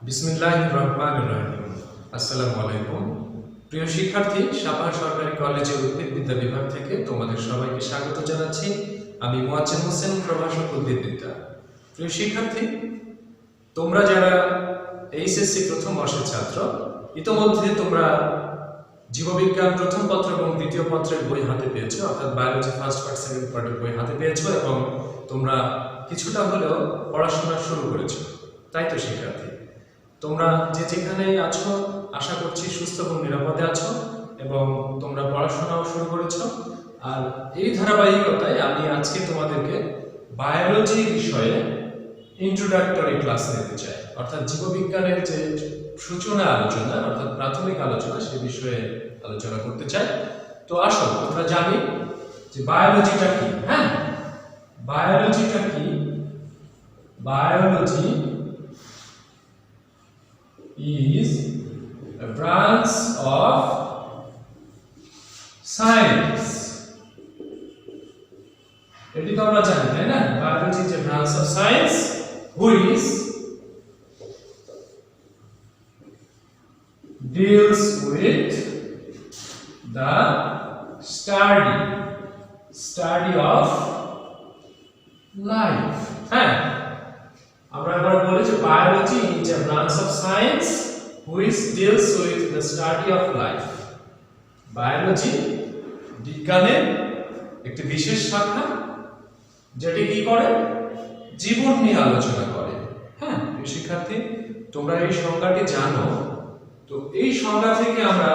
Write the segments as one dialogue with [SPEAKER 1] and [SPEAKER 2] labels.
[SPEAKER 1] বিসমিল্লাহির রহমানির রহিম। আসসালামু আলাইকুম। প্রিয় শিক্ষার্থী, সাপাহার সরকারি কলেজের উদ্ভিদবিদ্যা বিভাগ থেকে তোমাদের সবাইকে স্বাগত জানাচ্ছি। আমি মোয়াজ্জেম হোসেন, প্রভাষক উদ্ভিদবিদ্যা। প্রিয় শিক্ষার্থী, তোমরা যারা এইচএসসি প্রথম বর্ষের ছাত্র, ইতোমধ্যে তোমরা জীববিজ্ঞান প্রথম পত্র এবং দ্বিতীয় পত্রের বই হাতে পেয়েছো, অর্থাৎ বায়োলজি ফার্স্ট পার্ট সেকেন্ড পার্টের বই হাতে পেয়েছো এবং তোমরা কিছুটা হলেও পড়াশোনা শুরু করেছো। তাই তো শিক্ষার্থী, তোমরা যে যেখানে আছো আশা করছি সুস্থ এবং নিরাপদে আছো এবং তোমরা পড়াশোনাও শুরু করেছো। আর এই ধারাবাহিকতায় আমি আজকে তোমাদেরকে বায়োলজি বিষয়ে ইন্ট্রোডাক্টরি ক্লাস নিতে চাই, অর্থাৎ জীববিজ্ঞানের যে সূচনা আলোচনা অর্থাৎ প্রাথমিক আলোচনা সে বিষয়ে আলোচনা করতে চাই। তো আসো আমরা জানি যে বায়োলজিটা কি। বায়োলজিটা কি? Biology is a branch of science. এটি তো আমরা জানি, তাই না? Biology is a branch of science which deals with the study of life. আমরা এবার বলি যে biology is a branch of science which deals with the study of life. Biology বিজ্ঞানের একটি বিশেষ শাখা যেটি কি করে? জীবন নিয়ে আলোচনা করে। শিক্ষার্থী, তোমরা এই সংজ্ঞাটি জানো। তো এই সংজ্ঞা থেকে আমরা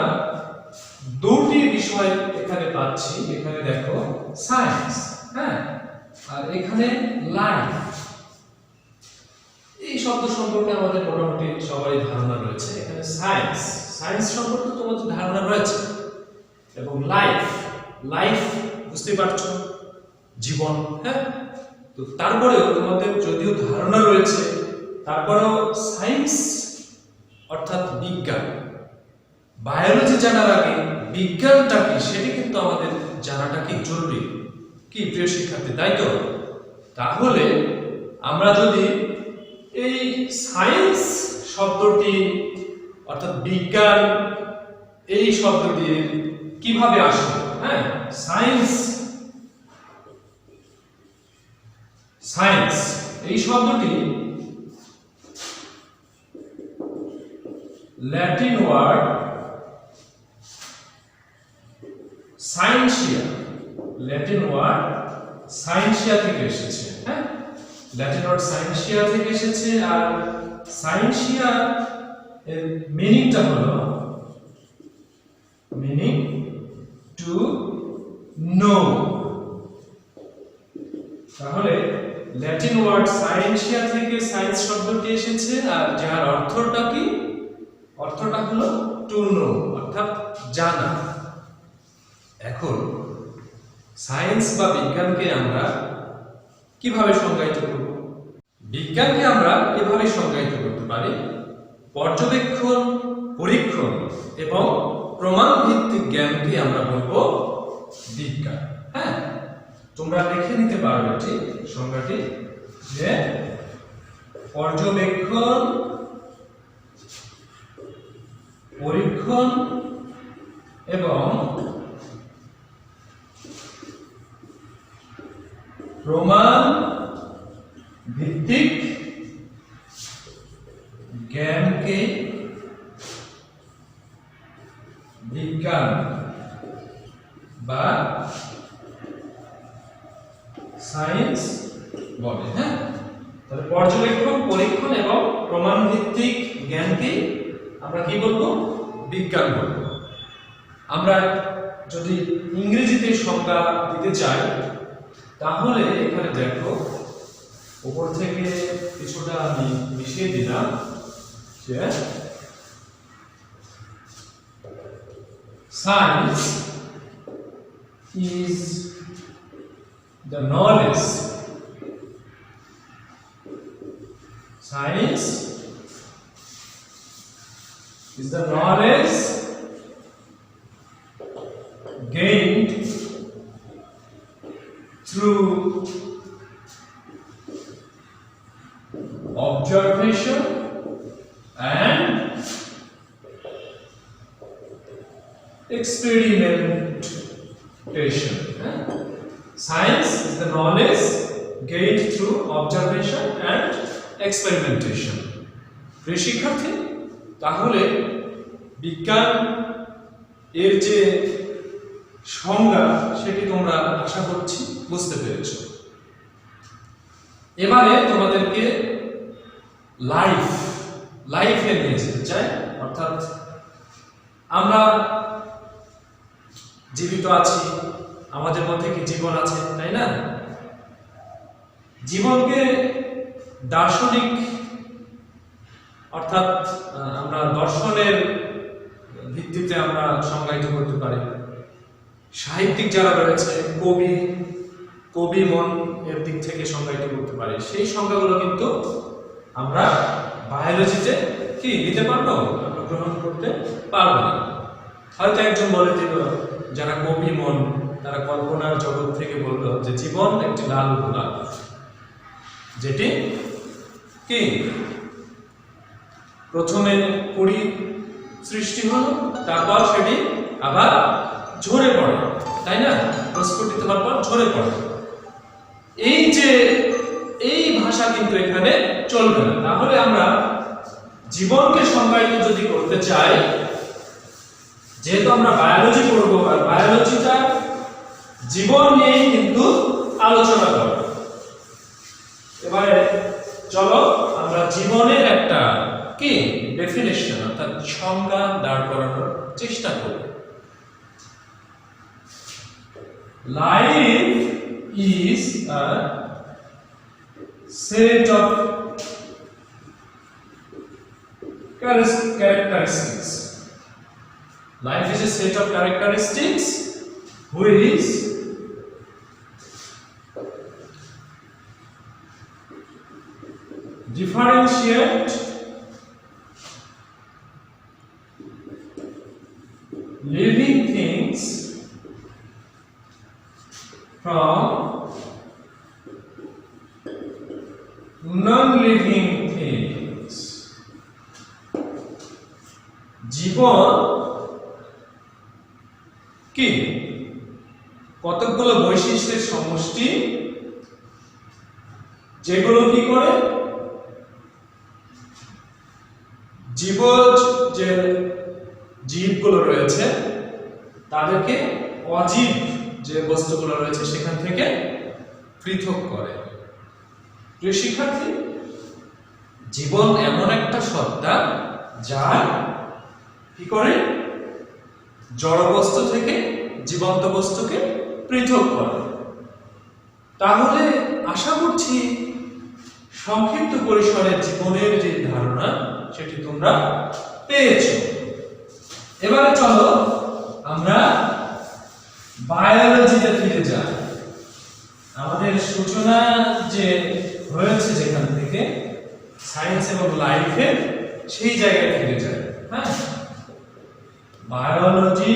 [SPEAKER 1] দুটি বিষয় এখানে পাচ্ছি। এখানে দেখো সায়েন্স, আর এখানে লাইফ। এই শব্দ সম্পর্কে আমাদের মোটামুটি সবারই ধারণা রয়েছে। এখানে সায়েন্স সম্পর্কে তোমাদের ধারণা রয়েছে এবং লাইফ বুঝতে পারছো, জীবন। তো তারপরেও তোমাদের যদিও ধারণা রয়েছে, তারপরেও সায়েন্স অর্থাৎ বিজ্ঞান, বায়োলজি জানার আগে বিজ্ঞানটা কি সেটি কিন্তু আমাদের জানাটা কি জরুরি। কি প্রিয় শিক্ষার্থী, তাই তো? তাহলে আমরা যদি এই সায়েন্স শব্দটি অর্থাৎ বিজ্ঞান এই শব্দটি কিভাবে আসলো, সায়েন্স এই শব্দটি ল্যাটিন ওয়ার্ড সায়েন্সিয়া থেকে এসেছে। ল্যাটিন ওয়ার্ড সায়েন্সিয়া থেকে এসেছে। আর সায়েন্সিয়া এর মিনিংটা হলো মিনিং টু নো। তাহলে ল্যাটিন ওয়ার্ড সায়েন্সিয়া থেকে সায়েন্স শব্দটি এসেছে, আর যার অর্থটা কি? অর্থটা হলো টু নো, অর্থাৎ জানা। এখন সায়েন্স বা বিজ্ঞানকে আমরা কিভাবে সংজ্ঞায়িত করব? বিজ্ঞানকে আমরা এভাবে সংজ্ঞায়িত করতে পারি: পর্যবেক্ষণ, পরীক্ষণ এবং প্রমাণ ভিত্তিক জ্ঞানকে আমরা বলবো বিজ্ঞান। তোমরা লিখে নিতে পারো এটি সংজ্ঞাটি, যে পর্যবেক্ষণ, পরীক্ষণ এবং প্রমাণ ভিত্তিক জ্ঞানকে বিজ্ঞান বা সায়েন্স বলে। তাহলে পর্যবেক্ষণ, পরীক্ষণ এবং প্রমাণ ভিত্তিক জ্ঞানকে আমরা কি বলবো? বিজ্ঞান বলবো। আমরা যদি ইংরেজিতে সংজ্ঞা দিতে চাই তাহলে এখানে দেখো উপর থেকে কিছুটা আমি মিশিয়ে দিলাম, যে science is the knowledge. Science is the knowledge gained through observation and experimentation. Science is the knowledge gained through observation and experimentation. প্রিয় শিক্ষার্থী, তাহলে বিজ্ঞান এর যে সংজ্ঞা সেটি তোমরা আশা করছি বুঝতে পেরেছো। এবারে তোমাদেরকে লাইফে নিয়ে যেতে চাই, অর্থাৎ আমরা জীবিত আছি, আমাদের মধ্যে কি জীবন আছে, তাই না? জীবনকে দার্শনিক অর্থাৎ আমরা দর্শনের ভিত্তিতে আমরা সংজ্ঞায়িত করতে পারি। সাহিত্যিক যারা রয়েছে, কবি মন এর দিক থেকে সংজ্ঞায়িত করতে পারি। সেই সংজ্ঞাগুলো কিন্তু আমরা বায়োলজিতে কি নিতে পারবো, আমরা গ্রহণ করতে পারবো না। হয়তো একজন বলে দিল, যারা কবি মন তারা কল্পনার জগৎ থেকে বলল যে জীবন একটি লাল গোলাপ, যেটি কি প্রথমে কুড়ি সৃষ্টি হলো, তারপর সেটি আবার ঝরে পড়ে, তাই না? প্রস্ফুটিত হওয়ার পর ঝরে পড়ে। এই ভাষা কিন্তু এখানে চলবে না। তাহলে আমরা জীবনকে সংজ্ঞায়িত যদি করতে চাই, যেহেতু আমরা বায়োলজি পড়বো, আর বায়োলজিটা জীবন নিয়েই কিন্তু আলোচনা করব। এবারে চলো আমরা জীবনের একটা কি ডেফিনেশন অর্থাৎ সংজ্ঞা দাঁড় করানোর চেষ্টা করি। Life is a set of characteristics. Life is a set of characteristics which differentiate living things from non-living things. জীবন কি কতগুলো বৈশিষ্ট্যের সমষ্টি, যেগুলো কি করে যে জীবগুলো রয়েছে তাদেরকে অজীব যে বস্তুগুলো রয়েছে সেখান থেকে পৃথক করে। প্রিয় শিক্ষার্থী, জীবন এমন একটা সত্তা যা কি করে জড় বস্তু থেকে জীবন্ত বস্তুকে পৃথক করে। তাহলে আশা করছি সংক্ষিপ্ত পরিসরে জীবনের যে ধারণা সেটি তোমরা পেয়েছো। এবারে চলো আমরা বায়োলজিতে ফিরে যাই। আমাদের সূচনা যে হয়েছে যেখান থেকে সায়েন্স এবং লাইফের, সেই জায়গায় ফিরে যাই। হ্যাঁ, biology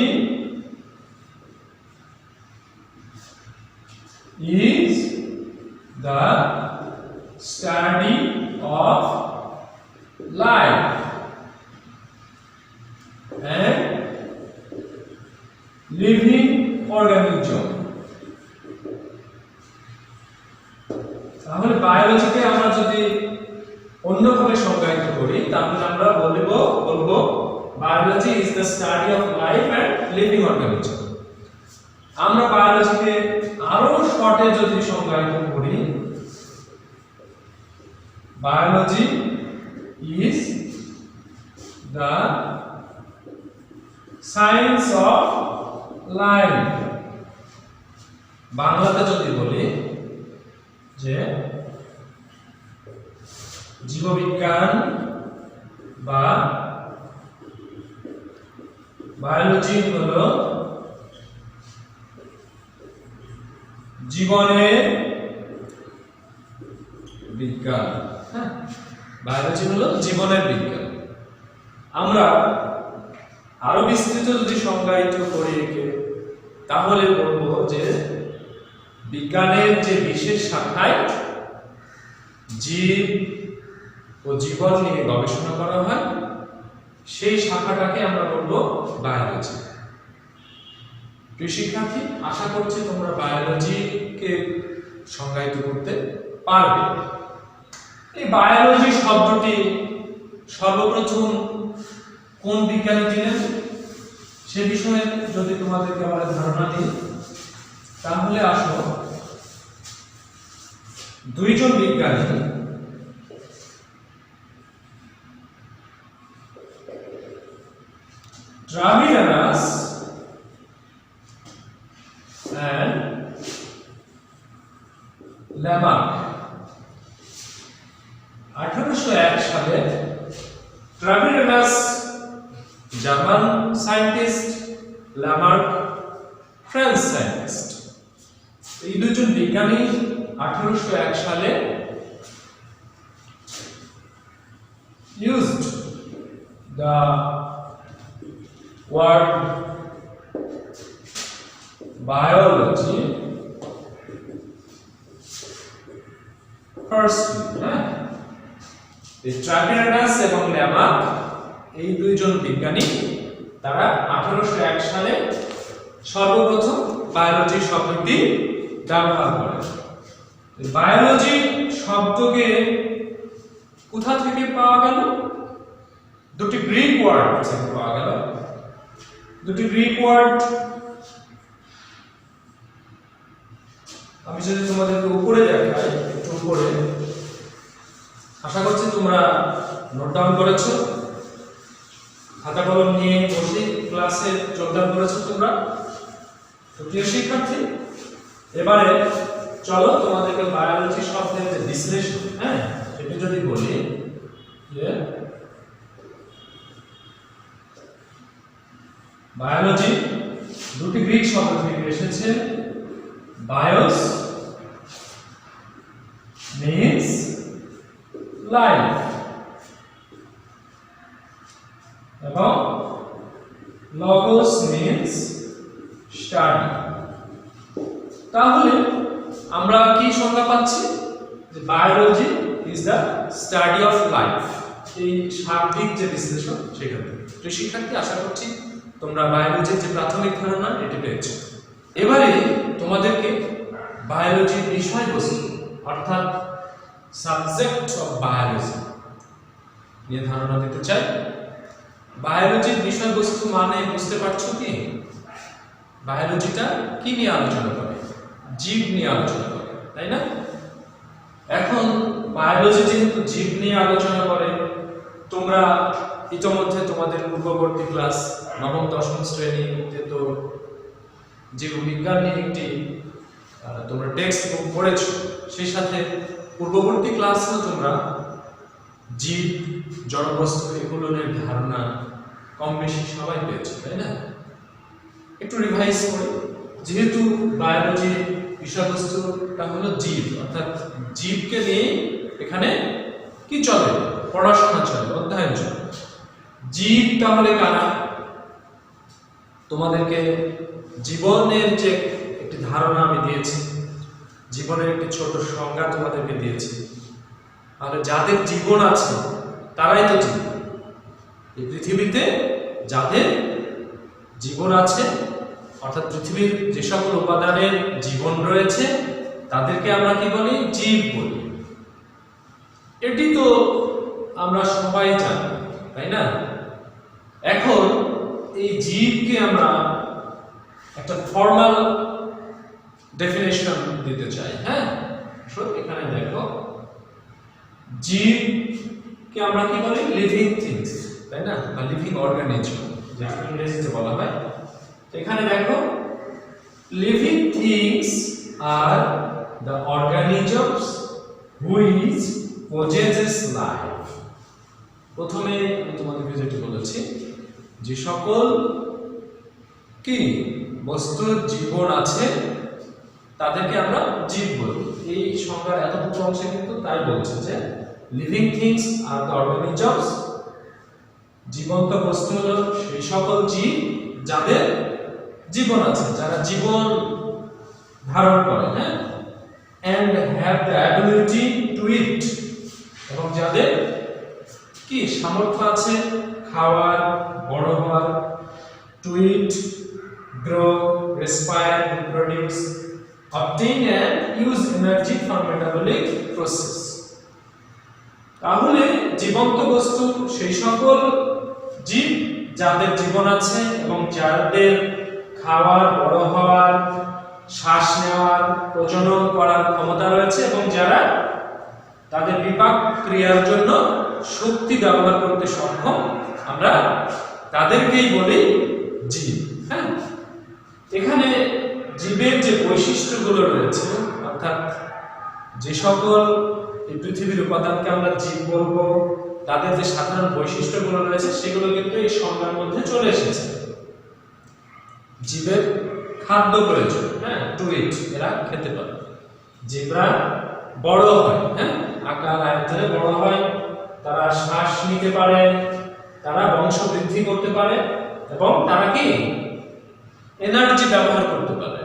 [SPEAKER 1] is the study of life and living organism. তাহলে বায়োলজিকে আমরা যদি অন্যভাবে সংজ্ঞায়িত করি তাহলে আমরা বলবো biology is the study of life and living organism. আমরা বায়োলজিকে আরো শর্টে যদি সংজ্ঞায়িত করি, biology is the science of life. বাংলাতে যদি বলি যে জীববিজ্ঞান বা বায়োলজি হলো জীবনের বিজ্ঞান। হ্যাঁ, বায়োলজি হলো জীবনের বিজ্ঞান। আমরা আরো বিস্তৃত যদি সংজ্ঞায়িত করি একে, তাহলে বলবো যে বিজ্ঞানের যে বিশেষ শাখায় জীব ও জীবন নিয়ে গবেষণা করা হয় সেই শাখাটাকে আমরা বলবো বায়োলজি। প্রিয় শিক্ষার্থী, আশা করছি তোমরা বায়োলজিকে সংজ্ঞায়িত করতে পারবে। এই বায়োলজি শব্দটি সর্বপ্রথম কোন বিজ্ঞানী দিলেন সে বিষয়ে যদি তোমাদেরকে আমরা ধারণা দিই, তাহলে আসো দুইজন বিজ্ঞানী ট্রাভিরানাস and ল্যামার্ক 1801 সালে Treviranus German scientist, Lamarck French scientist. এই দুজন বিজ্ঞানী 1801 সালে used the word biology firstly, এই ট্রাভিরানাস এবং ল্যামার্ক এই দুইজন বিজ্ঞানী তারা 1801 সালে সর্বপ্রথম বায়োলজি শব্দটি ব্যবহার করেন। বায়োলজি শব্দকে কোথা থেকে পাওয়া গেল? দুটি গ্রিক ওয়ার্ড থেকে পাওয়া গেল। দুটি গ্রিক ওয়ার্ড আমি যদি তোমাদেরকে উপরে দেখাই, একটু উপরে, আশা করছি তোমরা নোট ডাউন করেছো, খাতা কলম নিয়ে বসে ক্লাসে যোগদান করেছো তোমরা। তো প্রিয় শিক্ষার্থী, এবারে চলো তোমাদেরকে বায়োলজি শব্দের যে বিশ্লেষণ, এটা যদি বলি যে বায়োলজি দুটি গ্রিক শব্দ থেকে এসেছে। বায়োস means life এবং logos means study। তাহলে আমরা কি সংজ্ঞা পাচ্ছি যে biology is the study of life. এই শাব্দিক যে বিশ্লেষণ সেটা। তো শিক্ষার্থী, আশা করছি তোমরা বায়োলজির যে প্রাথমিক ধারণা এটি পেয়েছো। এবারে তোমাদেরকে বায়োলজির বিষয়বস্তু অর্থাৎ সাবজেক্ট অফ বায়োলজি নিয়ে ধারণা দিতে চাই। বায়োলজির বিষয়বস্তু মানে বুঝতে পারছো কি? বায়োলজিটা কি নিয়ে আলোচনা করে? জীব নিয়ে আলোচনা করে, তাই না? এখন বায়োলজি যেহেতু জীব নিয়ে আলোচনা করে, তোমরা ইতিমধ্যে তোমাদের পূর্ববর্তী ক্লাস নবম দশম শ্রেণীতে তো জীববিজ্ঞান নিয়ে একটি তোমরা টেক্সট বুক পড়েছো। সেই সাথে পূর্ববর্তী ক্লাসেও তোমরা জীব, জড়বস্তু এগুলোর ধারণা কম বেশি সবাই পেয়েছো, তাই না? একটু রিভাইজ করি। যেহেতু বায়োলজির বিষয়বস্তুটা হলো জীব, অর্থাৎ জীবকে নিয়ে এখানে কি চলে? পড়াশোনা চলে, অধ্যয়ন চলে। জীব তাহলে কারা? তোমাদেরকে জীবনের যে একটি ধারণা আমি দিয়েছি, জীবনের একটি ছোট সংজ্ঞা তোমাদেরকে দিয়েছি। তাহলে যাদের জীবন আছে তারাই তো জীব। এই পৃথিবীতে যাদের জীবন আছে, অর্থাৎ পৃথিবীর যে সকল উপাদানের জীবন রয়েছে তাদেরকে আমরা কি বলি? জীব বলি। এটি তো আমরা সবাই জানি, তাই না? এখন এই জীবকে আমরা একটা ফর্মাল ডেফিনেশন দিতে চাই। এখানে দেখো, জীবকে আমরা কি বলি? লিভিং থিংস, তাই না? বা লিভিং অর্গানিজম যাকে ইংরেজিতে বলা হয়। এখানে দেখো, living things are the organisms which possesses life. প্রথমে আমি তোমাদেরকে যেটা বলেছি, যে সকল কি বস্তুর জীবন আছে তাদেরকে আমরা জীব বলি। এই সংজ্ঞার এতটুকু অংশে কিন্তু তাই বলছে যে living things are the organisms, জীবন্ত বস্তু হলো সেই সকল জীব যাদের জীবন আছে, যারা জীবন ধারণ করে, and have the ability to eat, এবং যাদের কি সামর্থ্য আছে খাওয়ার, বড় হওয়ার, to eat, grow, respire, reproduce, obtain and use energy for metabolic process। তাহলে জীবন্ত বস্তু সেই সকল জীব যাদের জীবন আছে এবং যাদের খাওয়ার, বড় হওয়ার, শ্বাস নেওয়ার, প্রজনন করার ক্ষমতা রয়েছে এবং যারা তাদের বিপাক ক্রিয়ার জন্য শক্তি ব্যবহার করতে সক্ষম, আমরা তাদেরকেই বলি জীব। হ্যাঁ, এখানে জীবের যে বৈশিষ্ট্যগুলো রয়েছে, অর্থাৎ যে সকল এই পৃথিবীর উপাদানকে আমরা জীব বলবো, তাদের যে সাধারণ বৈশিষ্ট্যগুলো রয়েছে সেগুলো কিন্তু এই সংজ্ঞার মধ্যে চলে এসেছে। জীবের খাদ্য প্রয়োজন, হ্যাঁ, টু ইট, এরা খেতে পারে। জীবরা বড় হয়, হ্যাঁ, আকার আয়তনে বড় হয়, তারা শ্বাস নিতে পারে, তারা বংশ বৃদ্ধি করতে পারে এবং তারা কি এনার্জি ব্যবহার করতে পারে।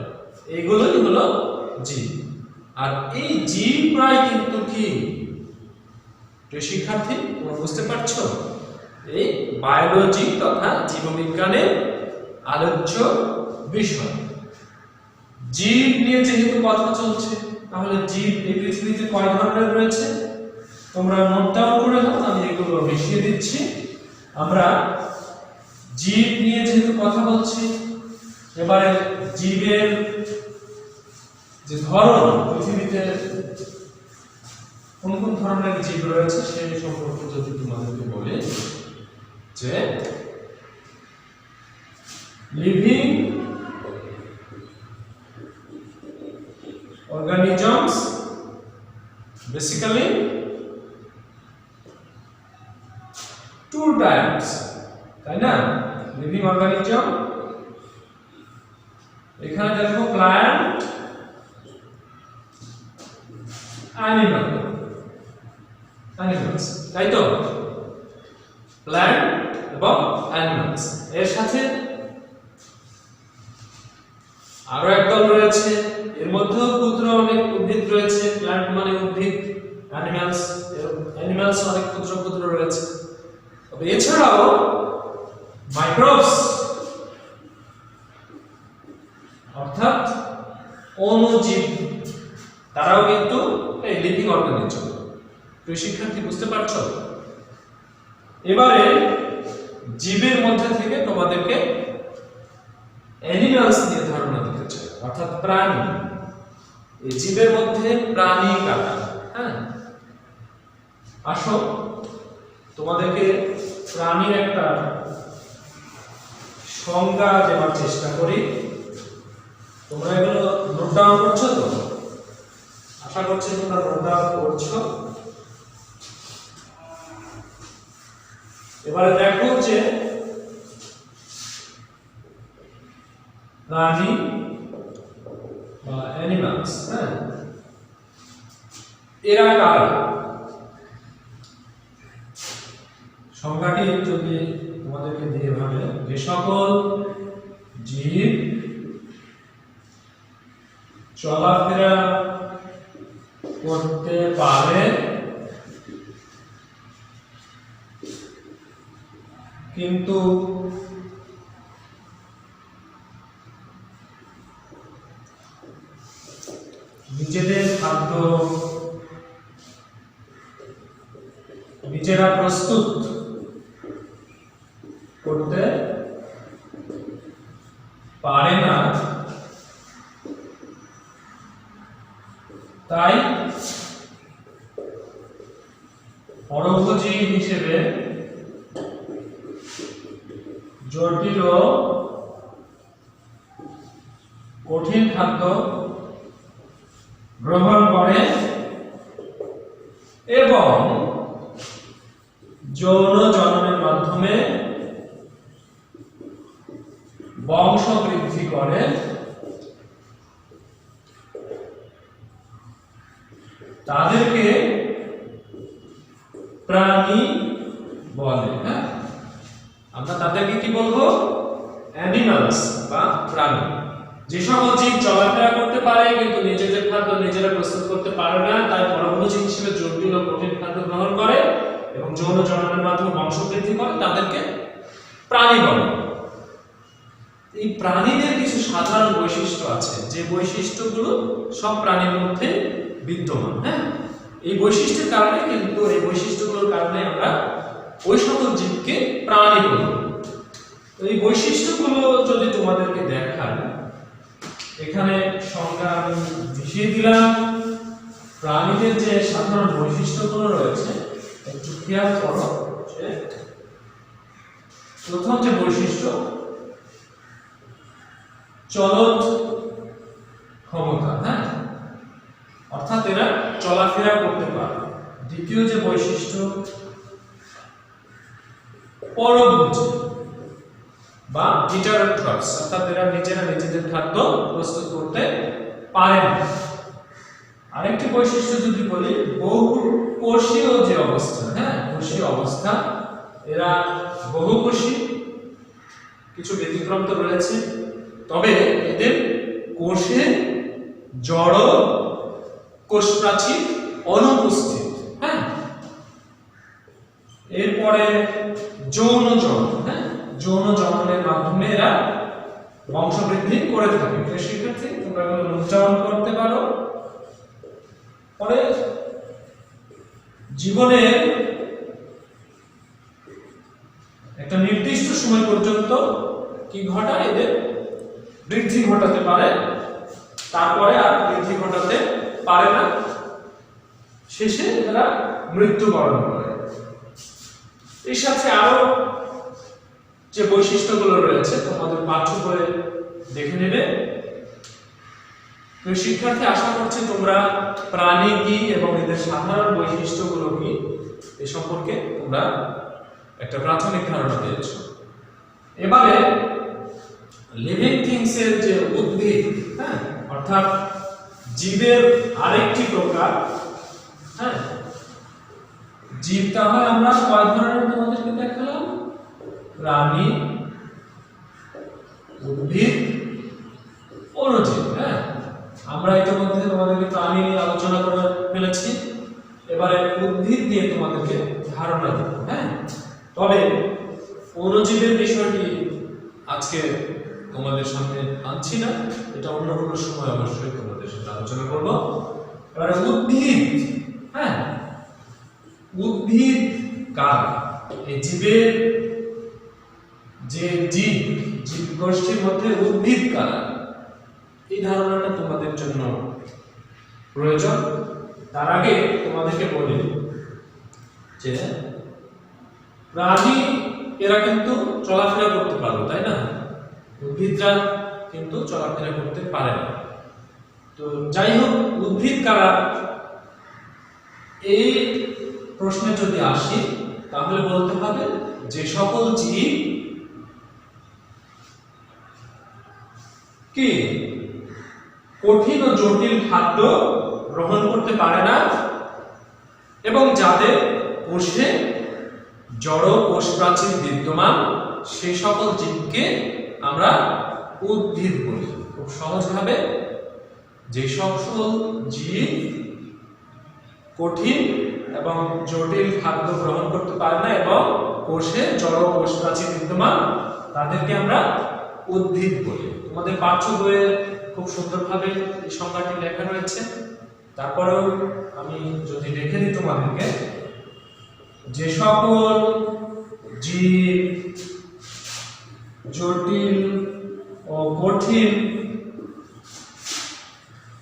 [SPEAKER 1] এইগুলোই হলো জীব। আর এই জীব প্রায় কিন্তু কি শিক্ষার্থী তোমরা বুঝতে পারছো, এই বায়োলজি তথা জীববিজ্ঞানের আলোচ্য বিষয়। জীব নিয়ে যেহেতু কথা চলছে, তাহলে জীব এই পৃথিবীতে কয় ধরনের রয়েছে তোমরা নোট ডাউন করে নাও, আমি এগুলো মিশিয়ে দিচ্ছি। আমরা জীব নিয়ে যেহেতু কথা বলছি, এবারে জীবের যে ধরন, পৃথিবীতে কোন কোন ধরনের জীব রয়েছে সেই সম্পর্কে যদি তোমাদেরকে বলি, যে living organisms basically two types, তাই না? লিভিং অর্গানিজম, এখানে দেখো প্ল্যান্ট, অ্যানিমালস, তাই তো? প্ল্যান্ট এবং অ্যানিমালস, এর সাথে আরো একদল রয়েছে, এর মধ্যেও ক্ষুদ্র অনেক উদ্ভিদ রয়েছে। প্ল্যান্ট মানে উদ্ভিদ, অ্যানিমালস অনেক ক্ষুদ্র ক্ষুদ্র রয়েছে। তবে এছাড়াও মাইক্রোবস অর্থাৎ অণুজীব, তারাও কিন্তু এই লিভিং অর্গানিজম। প্রিয় শিক্ষার্থী বুঝতে পারছো? এবারে জীবের মধ্যে থেকে তোমাদেরকে অ্যানিমালস নিয়ে ধারণা দিতে চাই, অর্থাৎ প্রাণী। এই জীবের মধ্যে প্রাণী কারা? হ্যাঁ, আসো তোমাদেরকে প্রাণীর একটা সংজ্ঞা দেওয়ার চেষ্টা করি। তোমরা এগুলো নোট ডাউন করছো তো? আশা করছি তোমরা নোট ডাউন করছো। এবারে দেখো যে প্রাণী বা অ্যানিমালস, হ্যাঁ, এরা কারা? সংজ্ঞাটি যদি তোমাদেরকে দিয়ে ভাবে, যে সকল জীব চলাফেরা করতে পারে কিন্তু নিজেদের খাদ্য নিজেরা প্রস্তুত করতে পারে না, তাই পরভোজী হিসেবে জটিল ও কঠিন খাদ্য গ্রহণ করে এবং যৌন জননের মাধ্যমে বংশ বৃদ্ধি করে। তাদেরকে প্রাণী বলে। হ্যাঁ, আমরা তাদেরকে কি বলবো? অ্যানিমালস বা প্রাণী। যে সকল জীব চলাফেরা করতে পারে কিন্তু নিজেদের খাদ্য নিজেরা প্রস্তুত করতে পারে না, তাই পরভোজী হিসেবে জটিল ও কঠিন খাদ্য গ্রহণ করে, এবং যৌন জননের মাধ্যমে বংশবৃদ্ধি করে তাদেরকে প্রাণী বলে। এই প্রাণীদের কিছু সাধারণ বৈশিষ্ট্য আছে, যে বৈশিষ্ট্যগুলো সব প্রাণীর মধ্যে বিদ্যমান। হ্যাঁ, এই বৈশিষ্ট্যের কারণে কিন্তু এই বৈশিষ্ট্যগুলোর কারণে আমরা ওই সকল জীবকে প্রাণী বলি। তো এই বৈশিষ্ট্যগুলো যদি তোমাদেরকে দেখান, এখানে সংজ্ঞা আমি মিশিয়ে দিলাম। প্রাণীদের যে সাধারণ বৈশিষ্ট্যগুলো রয়েছে একটু খেয়াল করো। প্রথম যে বৈশিষ্ট্য, চলন ক্ষমতা। হ্যাঁ, অর্থাৎ এরা চলাফেরা করতে পারে। দ্বিতীয় যে বৈশিষ্ট্য, পরভোজী বা ইটার ট্রাক্স, অর্থাৎ এরা নিজেরা নিজেদের খাদ্য প্রস্তুত করতে পারে না। আরেকটি বৈশিষ্ট্য যদি বলি, বহুকোষীয় যে অবস্থা। হ্যাঁ, কোষীয় অবস্থা, এরা বহুকোষী। কিছু ব্যতিক্রম তো রয়েছে, তবে এদের কোষে জড় কোষ প্রাচীর অনুপস্থিত। হ্যাঁ, এরপরে যৌন জনন। হ্যাঁ, যৌন জননের মাধ্যমে এরা বংশবৃদ্ধি করে থাকে। শিক্ষার্থী, তোমরা এগুলো উচ্চারণ করতে পারো। পরে জীবনের একটা নির্দিষ্ট সময় পর্যন্ত কি ঘটায়, এদের বৃদ্ধি ঘটাতে পারে, তারপরে আর বৃদ্ধি ঘটাতে পারে না, শেষে এরা মৃত্যুবরণ করে। এর সাথে আরো যে বৈশিষ্ট্যগুলো রয়েছে তোমাদের পাঠ্য বইয়ে দেখে নেবে। শিক্ষার্থী, আশা করছি তোমরা প্রাণী কি এবং এদের সাধারণ বৈশিষ্ট্যগুলো কি এ সম্পর্কে তোমরা একটা প্রাথমিক ধারণা পেয়েছো। এবারে লিভিং থিংস এর যে উদ্ভিদ, হ্যাঁ, অর্থাৎ জীবের আরেকটি প্রকার। হ্যাঁ, জীব তাহলে আমরা কয় ধরনের তোমাদেরকে দেখালাম? প্রাণী, উদ্ভিদ, অণুজীব। হ্যাঁ, আমরা ইতিমধ্যে তোমাদেরকে প্রাণী নিয়ে আলোচনা করে ফেলেছি, এবারে উদ্ভিদ দিয়ে তোমাদেরকে ধারণা দেব। হ্যাঁ, তবে অণুজীবের বিষয়টি আজকে তোমাদের সামনে আনছি না, এটা অন্য কোনো সময় অবশ্যই তোমাদের সাথে আলোচনা করব। এবারে উদ্ভিদ। হ্যাঁ, উদ্ভিদ কারা? এই জীবের যে জীব গোষ্ঠীর মধ্যে উদ্ভিদ কারা, এই ধারণাটা তোমাদের জন্য প্রয়োজন। তার আগে তোমাদেরকে বলি যে প্রাণী এরা কিন্তু চলাফেরা করতে পারবে, তাই না? উদ্ভিদরা কিন্তু চলাফেরা করতে পারে না। তো যাই হোক, উদ্ভিদ কারা এই প্রশ্নে যদি আসি, তাহলে বলতে হবে যে সকল জীব কি কঠিন ও জটিল খাদ্য গ্রহণ করতে পারে না এবং যাদের কোষে জড় কোষ প্রাচীর বিদ্যমান, সেই সকল জীবকে আমরা উদ্ভিদ বলি। খুব সহজভাবে, যে সকল জীব কঠিন এবং জটিল খাদ্য গ্রহণ করতে পারে না এবং কোষে জড় কোষ প্রাচীর বিদ্যমান, তাদেরকে আমরা উদ্ভিদ বলি। তোমাদের পাঠ্য বইয়ে খুব সুন্দরভাবে এই সংজ্ঞাটি লেখা রয়েছে। তারপরেও আমি যদি লিখে দিই তোমাদেরকে, যে সকল জীব জটিল ও কঠিন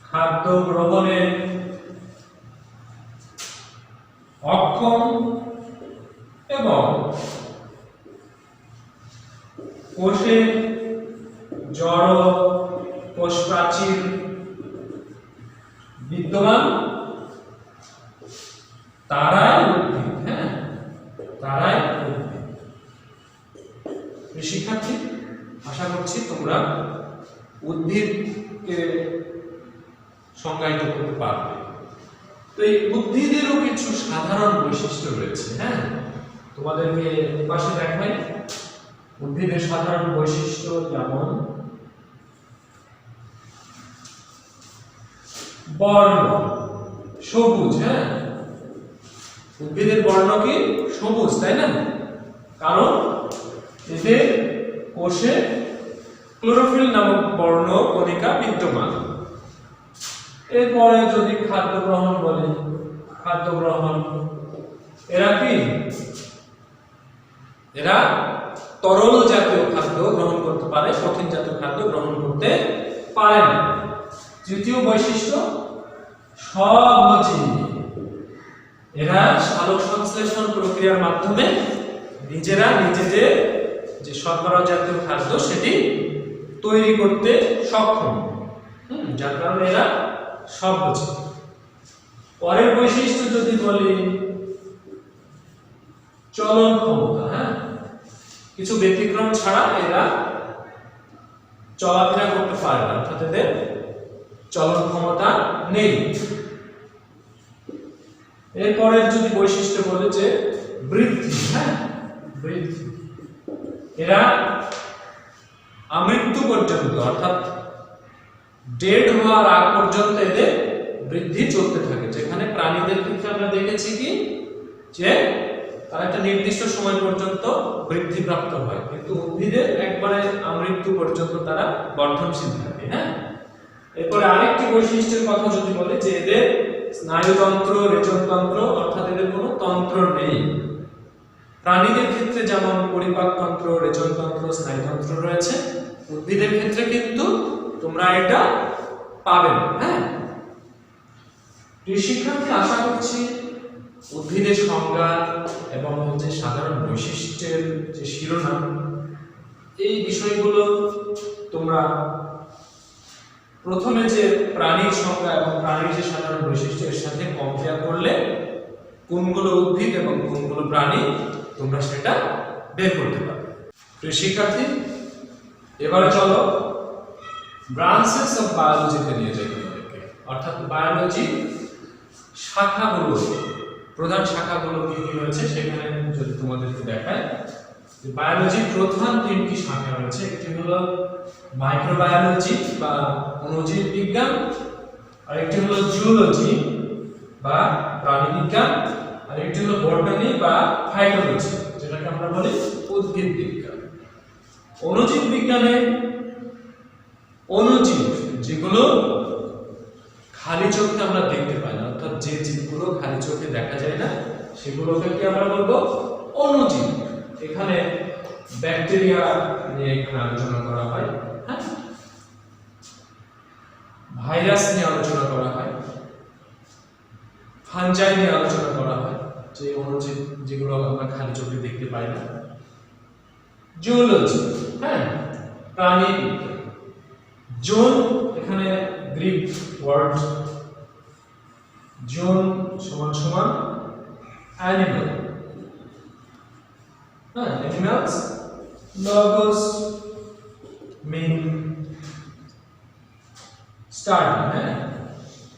[SPEAKER 1] খাদ্য গ্রহণে অক্ষম এবং কোষে জড় কোষ প্রাচীর বিদ্যমান, তারাই উদ্ভিদ। হ্যাঁ, তারাই উদ্ভিদ। শিক্ষার্থী, আশা করছি তোমরা উদ্ভিদকে সংজ্ঞায়িত করতে পারবে। তো এই উদ্ভিদেরও কিছু সাধারণ বৈশিষ্ট্য রয়েছে। হ্যাঁ, তোমাদেরকে পাশে দেখাই উদ্ভিদের সাধারণ বৈশিষ্ট্য, যেমন বর্ণ সবুজ। হ্যাঁ, উদ্ভিদের বর্ণ কি সবুজ, তাই না? কারণ এদের কোষে ক্লোরোফিল নামক বর্ণ কণিকা বিদ্যমান। এরপরে যদি খাদ্য গ্রহণ বলি, খাদ্য গ্রহণ, এরা কি, এরা তরল জাতীয় খাদ্য গ্রহণ করতে পারে, কঠিন জাতীয় খাদ্য গ্রহণ করতে পারে না। তৃতীয় বৈশিষ্ট্য স্বভোজী। এরা সালোক সংশ্লেষণ প্রক্রিয়ার মাধ্যমে নিজেরা নিজেদের যে শর্করা জাতীয় খাদ্য সেটি তৈরি করতে সক্ষম, যার কারণে এরা স্বভোজী। পরের বৈশিষ্ট্য যদি বলি চলন ক্ষমতা, হ্যাঁ, কিছু ব্যতিক্রম ছাড়া এরা চলাফেরা করতে পারে না, অর্থাৎ এদের চলন ক্ষমতা নেই। এরপরের যদি বৈশিষ্ট্য বলে যে বৃদ্ধি, হ্যাঁ, বৃদ্ধি, এরা আমৃত্যু পর্যন্ত অর্থাৎ ডেড হওয়ার আগ পর্যন্ত এদের বৃদ্ধি চলতে থাকে। যেখানে প্রাণীদের ক্ষেত্রে আমরা দেখেছি কি যে তারা একটা নির্দিষ্ট সময় পর্যন্ত বৃদ্ধিপ্রাপ্ত হয়, কিন্তু উদ্ভিদের একবারে আমৃত্যু পর্যন্ত তারা বর্ধনশীল থাকে। হ্যাঁ, এরপরে আরেকটি বৈশিষ্ট্যের কথা যদি বলি যে এদের স্নায়ুতন্ত্র, রেচনতন্ত্র অর্থাৎ এদের কোনো তন্ত্র নেই। প্রাণীদের ক্ষেত্রে যেমন পরিপাকতন্ত্র, রেচনতন্ত্র, স্নায়ুতন্ত্র রয়েছে, উদ্ভিদের ক্ষেত্রে কিন্তু তোমরা এটা পাবে না। হ্যাঁ, শিক্ষার্থী, আশা করছি উদ্ভিদের সংজ্ঞা এবং হচ্ছে সাধারণ বৈশিষ্ট্যের যে শিরোনাম, এই বিষয়গুলো তোমরা প্রথমে যে প্রাণীর সংজ্ঞা এবং প্রাণীর যে সাধারণ বৈশিষ্ট্য এর সাথে কম্পেয়ার করলে কোনগুলো উদ্ভিদ এবং কোনগুলো প্রাণী তোমরা সেটা বের করতে পারবে। প্রিয় শিক্ষার্থী, এবারে চলো ব্রাঞ্চেস অফ বায়োলজিতে নিয়ে যাই তোমাদেরকে, অর্থাৎ বায়োলজি শাখাগুলো, প্রধান শাখাগুলো কি কি রয়েছে সেখানে যদি তোমাদেরকে দেখায়। বায়োলজির প্রধান তিনটি শাখা রয়েছে। একটি হলো মাইক্রোবায়োলজি বা অণুজীব বিজ্ঞান, আর একটি হলো জুলজি বা প্রাণীবিজ্ঞান, আর একটি হলো বটানি বা ফাইটোলজি, যেটাকে আমরা বলি উদ্ভিদ বিজ্ঞান। অণুজীব বিজ্ঞানে অণুজীব যেগুলো খালি চোখে আমরা দেখতে পাই না, অর্থাৎ যে জীবগুলো খালি চোখে দেখা যায় না সেগুলোকে কি আমরা বলবো অণুজীব। এখানে ব্যাকটেরিয়া নিয়ে এখানে আলোচনা করা হয়, হ্যাঁ, ভাইরাস নিয়ে আলোচনা করা হয়, ফাঞ্জাই নিয়ে আলোচনা করা হয়, যে অণুজীব যেগুলো আমরা খালি চোখে দেখতে পাই না। জুলজি, হ্যাঁ, প্রাণী বিজ্ঞান। জোন, এখানে গ্রিক ওয়ার্ড জোন সমান সমান অ্যানিমাল, হ্যাঁ, অ্যানিমালস। লগোস মিন স্টাডি, হ্যাঁ,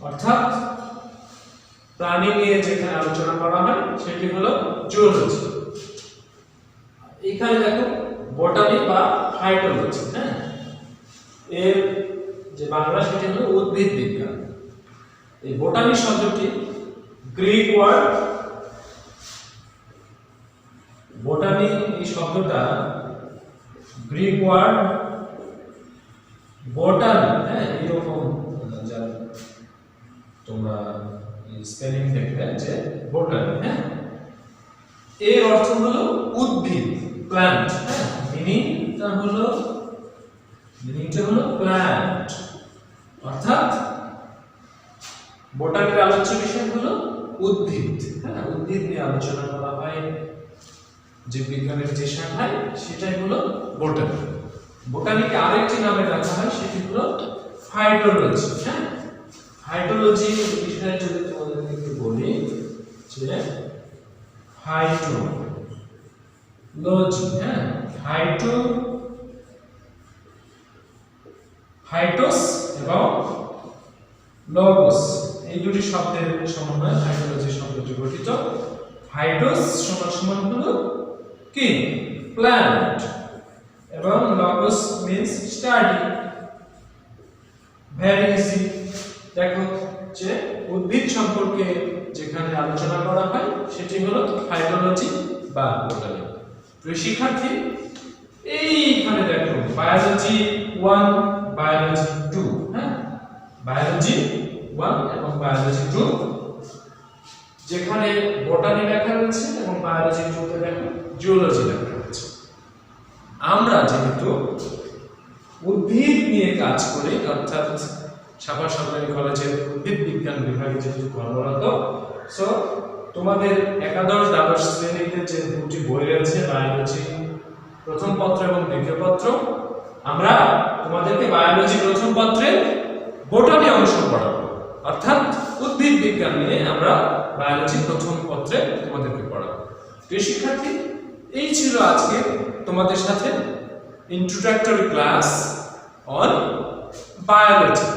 [SPEAKER 1] অর্থাৎ প্রাণী নিয়ে যেখানে আলোচনা করা হয় সেটি হলো জুলজি। এখানে দেখো বটানি বা ফাইটোলজি, হ্যাঁ, এর যে বাংলা সেটি হলো উদ্ভিদ বিজ্ঞান। এই বটানি শব্দটি গ্রিক ওয়ার্ড, বটানি এই শব্দটা গ্রিক ওয়ার্ড বটানি, হ্যাঁ, এরকম যা তোমরা স্পেলিং দেখবে যে বটানি, হ্যাঁ, এর অর্থ হলো উদ্ভিদ, প্ল্যান্ট, হ্যাঁ, মিনিংটা হলো প্ল্যান্ট, অর্থাৎ বোটানির আলোচ্য বিষয় হলো উদ্ভিদ, হ্যাঁ, উদ্ভিদ নিয়ে আলোচনা করা হয়। যে বিজ্ঞানের যে শাখায় সেটাই হলো বোটানি। বোটানিকে আরেকটি নামে ডাকা হয়, সেটি হলো ফাইটোলজি, হ্যাঁ। ফাইটোলজি বিষয়ে যদি তোমাদেরকে একটু বলি যে ফাইটোলজি, হ্যাঁ, ফাইটোস এবং লগোস এই দুটি শব্দের সমন্বয়ে ফাইটোলজি শব্দটি গঠিত। ফাইটোস সমান সমান হলো কি প্ল্যান্ট এবং logos means study. Very easy. দেখো যে উদ্ভিদ সম্পর্কে যেখানে আলোচনা করা হয় সেটি হলো ফাইটোলজি বা বোটানি। প্রিয় শিক্ষার্থী, এইখানে দেখো বায়োলজি 1 বায়োলজি 2, হ্যাঁ, বায়োলজি 1 এবং বায়োলজি 2, যেখানে বোটানি লেখা রয়েছে এবং বায়োলজি 2 তে দেখো জিওলজি লেখা রয়েছে। আমরা যেহেতু উদ্ভিদ নিয়ে কাজ করি, অর্থাৎ সাভার সরকারি কলেজের উদ্ভিদ বিজ্ঞান বিভাগে যেহেতু কর্মরত, সো তোমাদের একাদশ দ্বাদশ শ্রেণীতে যে দুটি বই রয়েছে, বায়োলজি প্রথম পত্র এবং দ্বিতীয় পত্র, আমরা তোমাদেরকে বায়োলজি প্রথম পত্রের বোটানি অংশ পড়াবো, অর্থাৎ উদ্ভিদ বিজ্ঞান নিয়ে আমরা বায়োলজি প্রথম পত্রে তোমাদেরকে পড়াবো। প্রিয় শিক্ষার্থী, এই ছিল আজকে তোমাদের সাথে ইন্ট্রোডাক্টরি ক্লাস অন বায়োলজি।